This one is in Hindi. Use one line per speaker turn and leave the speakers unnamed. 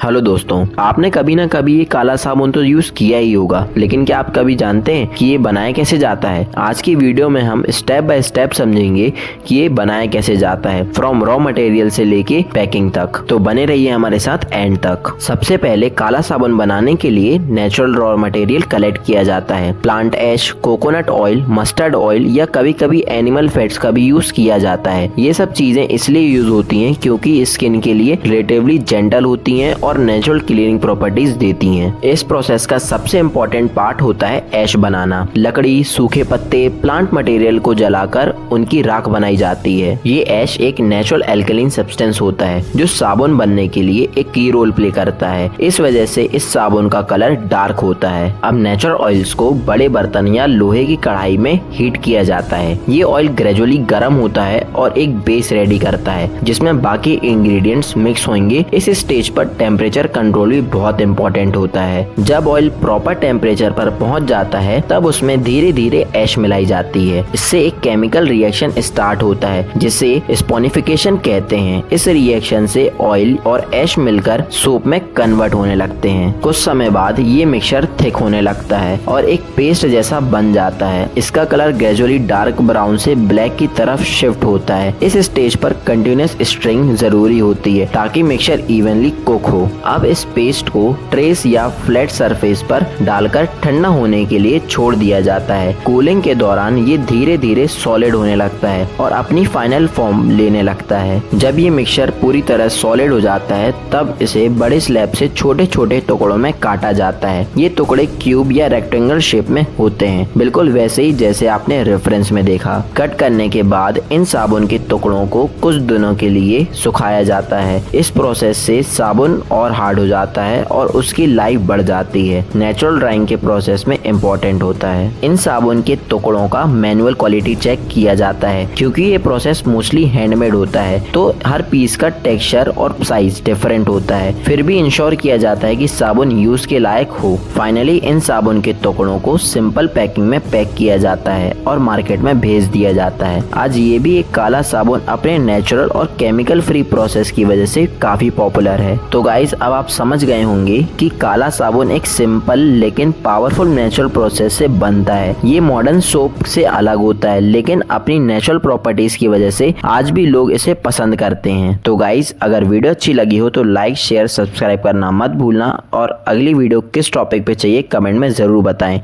हेलो दोस्तों, आपने कभी ना कभी ये काला साबुन तो यूज किया ही होगा, लेकिन क्या आप कभी जानते हैं कि ये बनाया कैसे जाता है। आज की वीडियो में हम स्टेप बाय स्टेप समझेंगे कि ये बनाया कैसे जाता है, फ्रॉम रॉ मटेरियल से लेके पैकिंग तक। तो बने रहिए हमारे साथ एंड तक। सबसे पहले काला साबुन बनाने के लिए नेचुरल रॉ मटेरियल कलेक्ट किया जाता है। प्लांट ऐश, कोकोनट ऑयल, मस्टर्ड ऑयल या कभी कभी एनिमल फैट्स का भी यूज किया जाता है। ये सब चीजें इसलिए यूज होती हैं क्योंकि स्किन के लिए रिलेटिवली जेंटल होती हैं और नेचुरल क्लीनिंग प्रॉपर्टीज देती हैं। इस प्रोसेस का सबसे इम्पोर्टेंट पार्ट होता है ऐश बनाना। लकड़ी, सूखे पत्ते, प्लांट मटेरियल को जलाकर उनकी राख बनाई जाती है। ये ऐश एक नेचुरल एल्कलीन सब्सटेंस होता है जो साबुन बनने के लिए एक की रोल प्ले करता है। इस वजह से इस साबुन का कलर डार्क होता है। अब नेचुरल ऑयल्स को बड़े बर्तन या लोहे की कढ़ाई में हीट किया जाता है। ये ऑयल ग्रेजुअली गर्म होता है और एक बेस रेडी करता है जिसमें बाकी इंग्रेडिएंट्स मिक्स होंगे। इस स्टेज पर टेम्परेचर कंट्रोल भी बहुत इंपॉर्टेंट होता है। जब ऑयल प्रॉपर टेम्परेचर पर पहुंच जाता है तब उसमें धीरे धीरे ऐश मिलाई जाती है। इससे एक केमिकल रिएक्शन स्टार्ट होता है जिसे स्पोनिफिकेशन कहते हैं। इस रिएक्शन से ऑयल और ऐश मिलकर सोप में कन्वर्ट होने लगते हैं। कुछ समय बाद ये मिक्सचर थिक होने लगता है और एक पेस्ट जैसा बन जाता है। इसका कलर ग्रेजुअली डार्क ब्राउन से ब्लैक की तरफ शिफ्ट होता है। इस स्टेज पर कंटिन्यूअस स्ट्रिंग जरूरी होती है ताकि मिक्सचर इवनली कुक हो। अब इस पेस्ट को ट्रेस या फ्लैट सरफेस पर डालकर ठंडा होने के लिए छोड़ दिया जाता है। कूलिंग के दौरान ये धीरे धीरे सॉलिड होने लगता है और अपनी फाइनल फॉर्म लेने लगता है। जब ये मिक्सचर पूरी तरह सॉलिड हो जाता है तब इसे बड़े स्लैब से छोटे छोटे टुकड़ों में काटा जाता है। ये टुकड़े क्यूब या रेक्टेंगल शेप में होते हैं, बिल्कुल वैसे ही जैसे आपने रेफरेंस में देखा। कट करने के बाद इन साबुन के टुकड़ों को कुछ दिनों के लिए सुखाया जाता है। इस प्रोसेस से साबुन और हार्ड हो जाता है और उसकी लाइफ बढ़ जाती है। नेचुरल ड्राइंग के प्रोसेस में इम्पोर्टेंट होता है। इन साबुन के टुकड़ों का मैनुअल क्वालिटी चेक किया जाता है क्योंकि ये प्रोसेस मोस्टली हैंडमेड होता है तो हर पीस का टेक्सचर और साइज डिफरेंट होता है। फिर भी इंश्योर किया जाता है कि साबुन यूज के लायक हो। फाइनली इन साबुन के टुकड़ों को सिंपल पैकिंग में पैक किया जाता है और मार्केट में भेज दिया जाता है। आज ये भी एक काला साबुन अपने नेचुरल और केमिकल फ्री प्रोसेस की वजह से काफी पॉपुलर है। तो गाइस, अब आप समझ गए होंगे कि काला साबुन एक सिंपल लेकिन पावरफुल नेचुरल प्रोसेस से बनता है। ये मॉडर्न सोप से अलग होता है लेकिन अपनी नेचुरल प्रॉपर्टीज की वजह से आज भी लोग इसे पसंद करते हैं। तो गाइस, अगर वीडियो अच्छी लगी हो तो लाइक, शेयर, सब्सक्राइब करना मत भूलना और अगली वीडियो किस टॉपिक पे चाहिए कमेंट में जरूर बताएं।